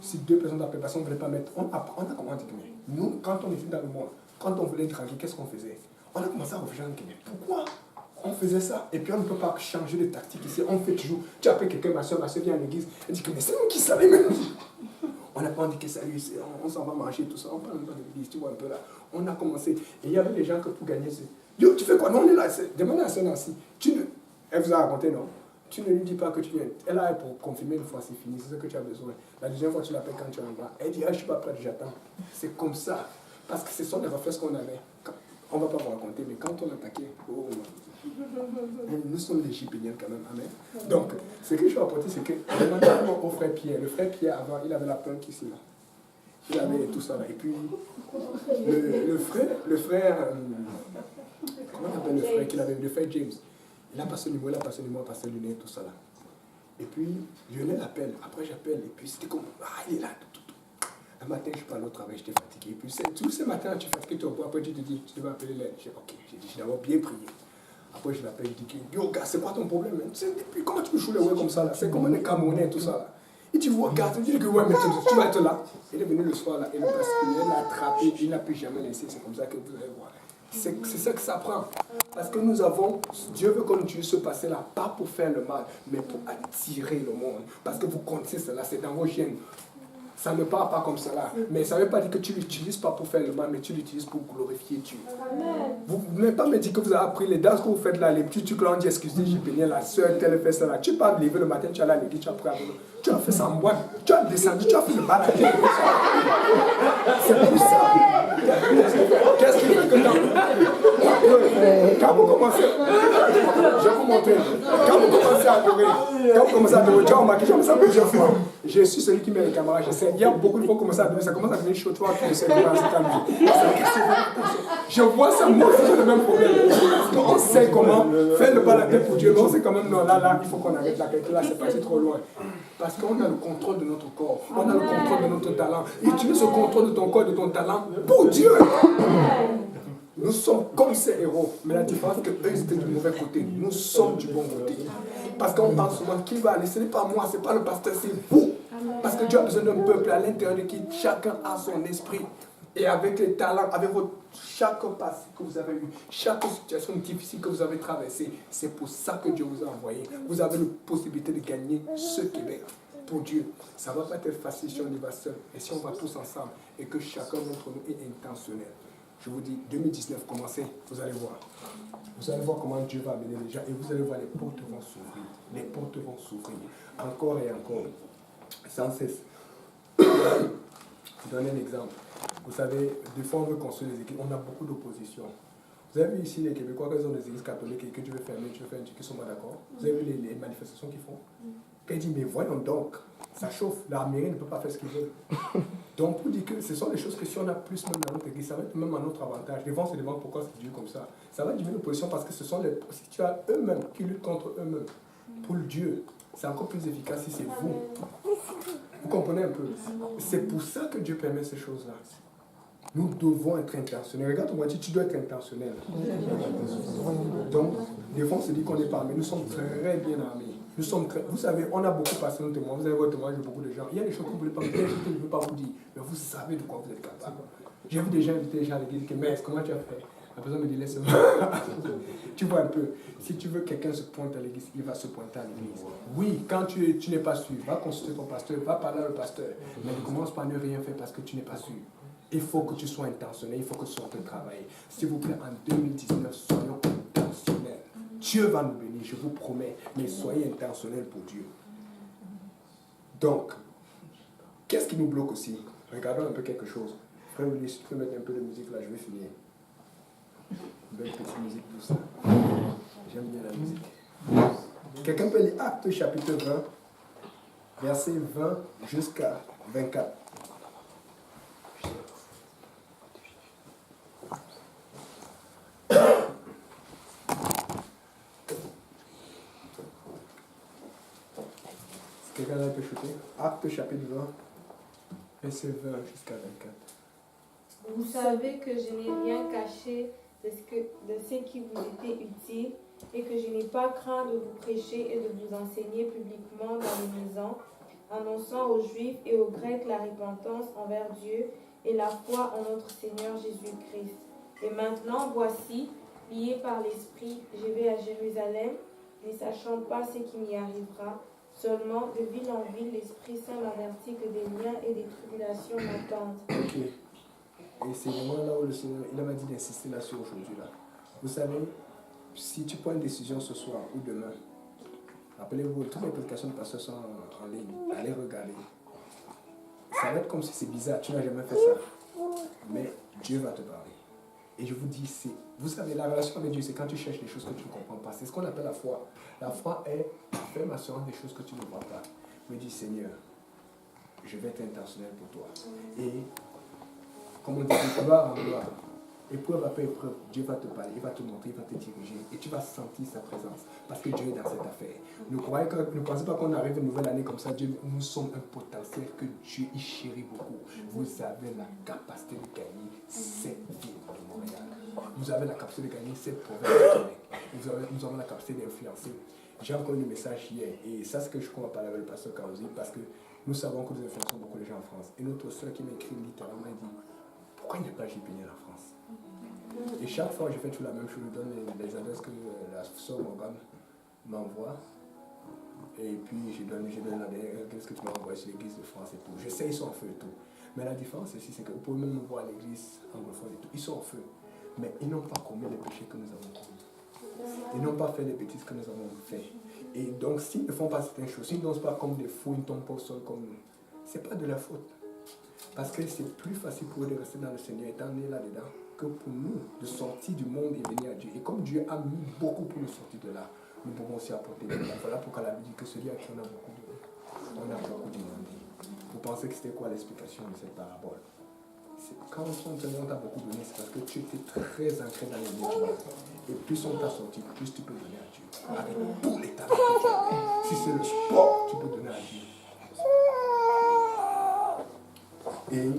Si 2 personnes appellent, parce qu'on ne voulait pas mettre. On a comment dire, nous, quand on était dans le monde, quand on voulait draguer, qu'est-ce qu'on faisait? On a commencé à réfléchir, mais pourquoi on faisait ça? Et puis on ne peut pas changer de tactique ici. On fait toujours. Tu appelles quelqu'un, ma soeur vient à l'église. Elle dit que mais c'est nous qui savons même. On n'a pas dit que salut, on s'en va manger, tout ça. On parle pas de l'église, tu vois un peu là. On a commencé. Et il y avait des gens que pour gagner, c'est yo, tu fais quoi? Non, on est là. Demandez à Sœur Nancy. Elle vous a raconté, non? Tu ne lui dis pas que tu viens. Elle a pour confirmer une fois, c'est fini, c'est ce que tu as besoin. La deuxième fois, tu l'appelles quand tu es en bas. Elle dit, ah, je ne suis pas prête, j'attends. C'est comme ça. Parce que ce sont les réflexes qu'on avait. On ne va pas vous raconter, mais quand on attaquait, oh, nous sommes des Jipéniens quand même, amen. Donc, ce que je veux apporter, c'est que, demandez au frère Pierre. Le frère Pierre, avant, il avait la planque ici, là. Il avait tout ça, là. Et puis, le frère, comment on appelle le frère qu'il avait, le frère James. Il a passé le numéro, il a passé le numéro, il a passé le nez, tout ça là. Et puis, Lionel appelle, après j'appelle, et puis c'était comme, ah, il est là, tout. Un matin, je parle au travail, j'étais fatigué. Et puis, tous ces matins, tu es fatigué, tu es au bout, après tu te dis, tu devais appeler l'aide. J'ai dit, ok, j'ai d'abord bien prié. Après, je l'appelle, je dis, yo, gars, c'est quoi ton problème? Puis, comment tu peux chouler ouais comme ça là? C'est comme un Camerounais, tout ça là. Et tu vois, gars, tu dis que ouais, mais tu vas être là. Il est venu le soir là, et le bascule, il l'a attrapé, il n'a plus jamais laissé. C'est comme ça que vous allez voir. C'est ça que ça prend. Parce que nous avons, Dieu veut qu'on utilise ce passé-là, pas pour faire le mal, mais pour attirer le monde. Parce que vous connaissez cela, c'est dans vos gènes. Ça ne part pas comme cela. Mais ça ne veut pas dire que tu ne l'utilises pas pour faire le mal, mais tu l'utilises pour glorifier Dieu. Vous ne pouvez pas me dire que vous avez appris les danses que vous faites là, les petits trucs là, on dit excusez, j'ai béni la soeur, telle fait ça là. Tu peux pas me lever le matin, tu as là l'église, tu as pris tu as fait ça en boîte, tu as descendu, tu as fait le balade. C'est pour ça. Qu'est-ce qui fait que quand vous commencez, je vais vous montrer, quand vous commencez à adorer, tu as remarqué, j'ai commencé à plusieurs fois. Je suis celui qui met les caméras, je sais, il y a beaucoup de fois commencer à adorer, ça commence à devenir chaud, tu vois, qui essaie de voir cette année. Je vois ça, moi aussi j'ai le même problème. On sait comment faire le balade pour Dieu, mais on sait quand même, non, là, il faut qu'on arrête là, là, c'est parti trop loin. Parce qu'on a le contrôle de notre corps, on a le contrôle de notre talent. Utilise ce contrôle de ton corps, de ton talent pour Dieu. Nous sommes comme ces héros, mais la différence c'est qu'eux étaient du mauvais côté. Nous sommes du bon côté. Parce qu'on parle souvent qui va aller, ce n'est pas moi, ce n'est pas le pasteur, c'est vous. Parce que Dieu a besoin d'un peuple à l'intérieur de qui chacun a son esprit. Et avec les talents, avec chaque passé que vous avez eu, chaque situation difficile que vous avez traversée, c'est pour ça que Dieu vous a envoyé. Vous avez la possibilité de gagner ce Québec pour Dieu. Ça ne va pas être facile si on y va seul. Et si on va tous ensemble et que chacun d'entre nous est intentionnel. Je vous dis, 2019, commencez, vous allez voir. Vous allez voir comment Dieu va amener les gens et vous allez voir, les portes vont s'ouvrir. Les portes vont s'ouvrir. Encore et encore. Sans cesse. Je vous donne un exemple. Vous savez, des fois on veut construire des églises, on a beaucoup d'opposition. Vous avez vu ici les Québécois, quand ils ont des églises catholiques et que tu veux fermer, tu veux faire un truc, ils ne sont pas d'accord. Vous avez vu les manifestations qu'ils font? Puis ils disent, mais voyons donc, ça chauffe, la mairie ne peut pas faire ce qu'ils veulent. Donc pour dire que ce sont des choses que si on a plus même dans notre église, ça va être même à notre avantage. Les gens se demandent pourquoi c'est Dieu comme ça. Ça va diminuer l'opposition parce que ce sont les si tu as eux-mêmes qui luttent contre eux-mêmes. Pour le Dieu, c'est encore plus efficace si c'est vous. Vous comprenez un peu? C'est pour ça que Dieu permet ces choses-là. Nous devons être intentionnels. Regarde, on va dire, tu dois être intentionnel. Donc, des fois, on se dit qu'on n'est pas armé. Nous sommes très bien armés. Vous savez, on a beaucoup passé nos témoins. Vous avez votre témoignage de beaucoup de gens. Il y a des choses que vous ne voulez pas me dire, des choses que je ne veux pas vous dire. Mais vous savez de quoi vous êtes capable. J'ai vu des gens inviter des gens à l'église. Mais comment tu as fait? La personne me dit, laisse-moi. Tu vois un peu. Si tu veux que quelqu'un se pointe à l'église, il va se pointer à l'église. Oui, quand tu n'es pas sûr, va consulter ton pasteur, va parler au pasteur. Mais ne commence pas à ne rien faire parce que tu n'es pas sûr. Il faut que tu sois intentionnel, il faut que tu sois en train de travailler. S'il vous plaît, en 2019, soyons intentionnels. Dieu va nous bénir, je vous promets, mais soyez intentionnels pour Dieu. Donc, qu'est-ce qui nous bloque aussi? Regardons un peu quelque chose. Frère Willy, si tu peux mettre un peu de musique là, je vais finir. Une belle petite musique douce. J'aime bien la musique. Quelqu'un peut lire Actes chapitre 20, verset 20 jusqu'à 24. Quelqu'un là peut chuter? Actes chapitre 20, verset 20 jusqu'à 24. Vous savez que je n'ai rien caché de ce qui vous était utile et que je n'ai pas craint de vous prêcher et de vous enseigner publiquement dans les maisons, annonçant aux Juifs et aux Grecs la repentance envers Dieu et la foi en notre Seigneur Jésus-Christ. Et maintenant, voici, lié par l'Esprit, je vais à Jérusalem, ne sachant pas ce qui m'y arrivera. Seulement, de ville en ville, l'Esprit Saint m'avertit que des liens et des tribulations m'attendent. Ok. Et c'est vraiment là où le Seigneur, il m'a dit d'insister là-dessus aujourd'hui. Là. Vous savez, si tu prends une décision ce soir ou demain, rappelez-vous, toutes les prédications de pasteurs sont en ligne. Allez regarder. Ça va être comme si c'est bizarre, tu n'as jamais fait ça. Mais Dieu va te parler. Et je vous dis, vous savez, la relation avec Dieu, c'est quand tu cherches des choses que tu ne comprends pas. C'est ce qu'on appelle la foi. La foi est la ferme assurance des choses que tu ne vois pas. Me dis, Seigneur, je vais être intentionnel pour toi. Et, comme on dit, gloire en gloire. Épreuve après épreuve, Dieu va te parler, il va te montrer, il va te diriger. Et tu vas sentir sa présence. Parce que Dieu est dans cette affaire. Ne pensez pas qu'on arrive une nouvelle année comme ça. Dieu, nous sommes un potentiel que Dieu y chérit beaucoup. Vous avez la capacité de gagner cette ville de Montréal. Vous avez la capacité de gagner cette province de Québec. Nous avons la capacité d'influencer. J'ai encore eu le message hier. Et ça, c'est que je commence à parler avec le pasteur Kaozi. Parce que nous savons que nous influençons beaucoup les gens en France. Et notre soeur qui m'écrit littéralement, elle dit, pourquoi il n'y a pas JPN en France? Et chaque fois, je fais toujours la même chose. Je donne les adresses que la soeur Morgane m'envoie. Et puis, je donne l'adresse que tu m'as envoyé sur l'église de France et tout. Je sais, ils sont en feu et tout. Mais la différence ici, c'est que vous pouvez même me voir à l'église anglophone et tout. Ils sont en feu. Mais ils n'ont pas commis les péchés que nous avons commis. Ils n'ont pas fait les bêtises que nous avons fait. Et donc, s'ils ne font pas certaines choses, s'ils ne dansent pas comme des fous, ils ne tombent pas au sol comme nous, ce n'est pas de leur faute. Parce que c'est plus facile pour eux de rester dans le Seigneur, étant nés là-dedans, que pour nous de sortir du monde et venir à Dieu. Et comme Dieu a mis beaucoup pour nous sortir de là, nous pouvons aussi apporter de là. Voilà pourquoi la Bible dit que celui à qui on a beaucoup demandé. Vous pensez que c'était quoi l'explication de cette parabole? Quand on te demande à beaucoup donné, c'est parce que tu étais très ancré dans les lieux. Et plus on t'a sorti, plus tu peux donner à Dieu. Avec tous les talents que tu as. Si c'est le sport, tu peux donner à Dieu. Et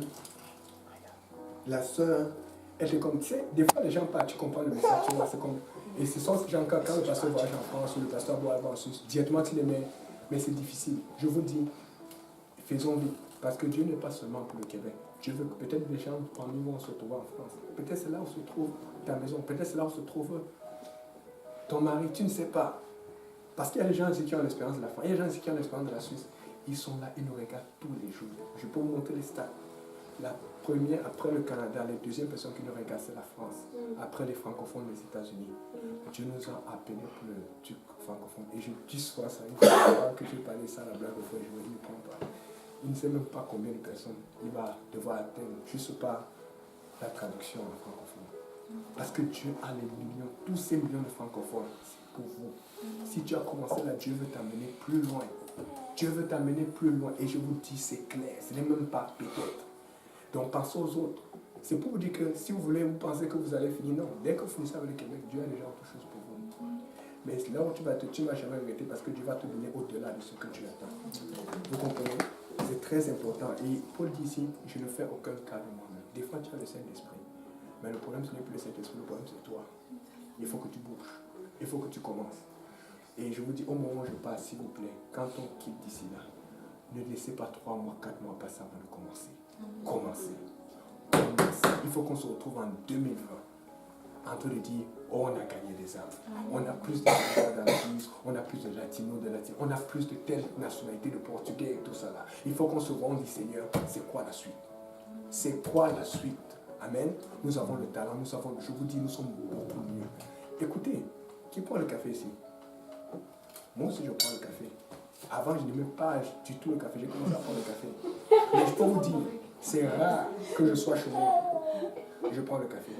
la sœur, elle est comme, tu sais, des fois les gens partent, tu comprends le message, tu vois, c'est comme, et ce sont ces gens, quand le pasteur voyage en France ou le pasteur voyage en Suisse, directement tu les mets, mais c'est difficile. Je vous dis, faisons vite, parce que Dieu n'est pas seulement pour le Québec. Dieu veut que peut-être les gens parmi nous vont se retrouver en France. Peut-être c'est là où se trouve ta maison, peut-être c'est là où se trouve ton mari, tu ne sais pas. Parce qu'il y a des gens ici qui ont l'expérience de la France, il y a des gens ici qui ont l'expérience de la Suisse. Ils sont là, ils nous regardent tous les jours. Je peux vous montrer les stats. La première, après le Canada, les deuxièmes personnes qui nous regardent, c'est la France. Après les francophones des États-Unis. Dieu nous a appelés pour le truc francophone. Et je dis souvent ça, une fois que j'ai parlé ça à la blague au frère, je me dis, ne prends pas. Il ne sait même pas combien de personnes il va devoir atteindre, juste par la traduction en francophone. Parce que Dieu a les millions, tous ces millions de francophones, c'est pour vous. Si tu as commencé là, Dieu veut t'amener plus loin. Dieu veut t'amener plus loin. Et je vous dis, c'est clair. Ce n'est même pas peut-être. Donc, pensez aux autres. C'est pour vous dire que si vous voulez, vous pensez que vous allez finir. Non. Dès que vous finissez avec le Québec, Dieu a déjà autre chose pour vous. Mais là où tu ne vas jamais regretter parce que Dieu va te donner au-delà de ce que tu attends. Vous comprenez? C'est très important. Et Paul dit ici, je ne fais aucun cas de moi-même. Des fois, tu as le Saint-Esprit. Mais le problème, ce n'est plus le Saint-Esprit, le problème, c'est toi. Il faut que tu bouges. Il faut que tu commences. Et je vous dis, au moment où je passe, s'il vous plaît, quand on quitte d'ici là, ne laissez pas 3 mois, 4 mois passer avant de commencer. Commencez. Commencez. Il faut qu'on se retrouve en 2020 en train de dire, oh, on a gagné des âmes. On a plus de l'église, on a plus de latinos, on a plus de telle nationalité, de portugais et tout ça là. Il faut qu'on se voit, on dit, Seigneur, c'est quoi la suite? C'est quoi la suite? Amen. Nous avons le talent, nous avons, je vous dis, nous sommes beaucoup mieux. Écoutez, qui prend le café ici? Moi aussi, je prends le café. Avant, je n'aimais pas du tout le café. J'ai commencé à prendre le café. Mais je peux vous dire, c'est rare que je sois chez moi. Je prends le café.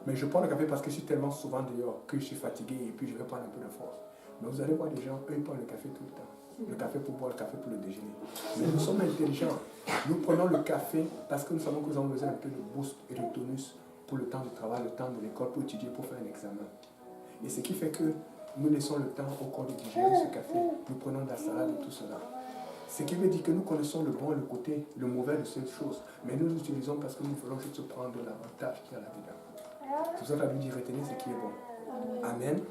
Mais je prends le café parce que je suis tellement souvent dehors que je suis fatigué et puis je vais prendre un peu de force. Mais vous allez voir des gens, eux, ils prennent le café tout le temps. Le café pour boire, le café pour le déjeuner. Mais nous sommes intelligents. Nous prenons le café parce que nous savons que nous avons besoin un peu de boost et de tonus pour le temps de travail, le temps de l'école, pour étudier, pour faire un examen. Et ce qui fait que nous laissons le temps au corps de digérer ce café. Nous prenons de la salade et tout cela. Ce qui veut dire que nous connaissons le bon et le côté, le mauvais de cette chose. Mais nous l'utilisons parce que nous voulons juste prendre de l'avantage qu'il y a là-dedans. C'est pour ça que la Bible dit retenez ce qui est bon. Amen.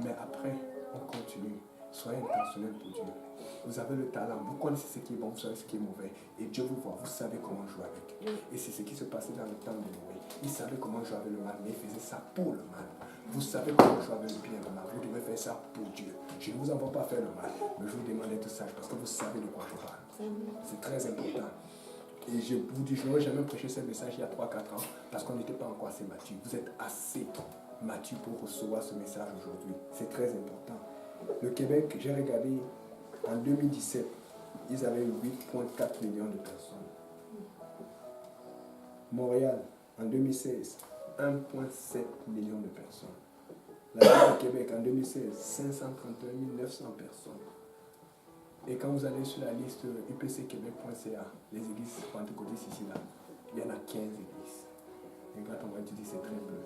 Mais après, on continue. Soyez intentionnels pour Dieu. Vous avez le talent, vous connaissez ce qui est bon, vous savez ce qui est mauvais. Et Dieu vous voit, vous savez comment jouer avec. Et c'est ce qui se passait dans le temps de Noé. Il savait comment jouer avec le mal, mais il faisait ça pour le mal. Vous savez comment jouer avec le bien et le mal. Vous devez faire ça pour Dieu. Je ne vous envoie pas faire le mal, mais je vous demande d'être sage parce que vous savez de quoi je parle. C'est très important. Et je vous dis, je n'aurais jamais prêché ce message il y a 3-4 ans parce qu'on n'était pas encore assez mature. Vous êtes assez mature pour recevoir ce message aujourd'hui. C'est très important. Le Québec, j'ai regardé, en 2017, ils avaient 8,4 millions de personnes. Montréal, en 2016, 1,7 million de personnes. La ville de Québec, en 2016, 531 900 personnes. Et quand vous allez sur la liste upcquebec.ca, les églises pentecôtistes ici, là, il y en a 15 églises. Et quand on va te dire c'est très peu.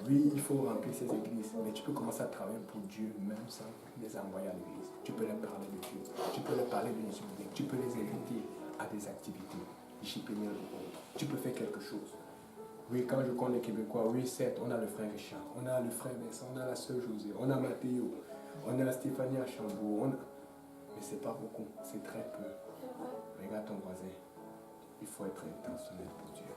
Oui, il faut remplir ces églises, mais tu peux commencer à travailler pour Dieu même sans les envoyer à l'église. Tu peux leur parler de Dieu, tu peux leur parler de l'église, tu peux les inviter à des activités. Tu peux faire quelque chose. Oui, quand je connais les Québécois, oui, certes, on a le frère Richard, on a le frère Vincent, on a la sœur José, on a Mathéo, on a Stéphanie à Chambourg, mais c'est pas beaucoup, c'est très peu. Regarde ton voisin, il faut être intentionnel pour Dieu.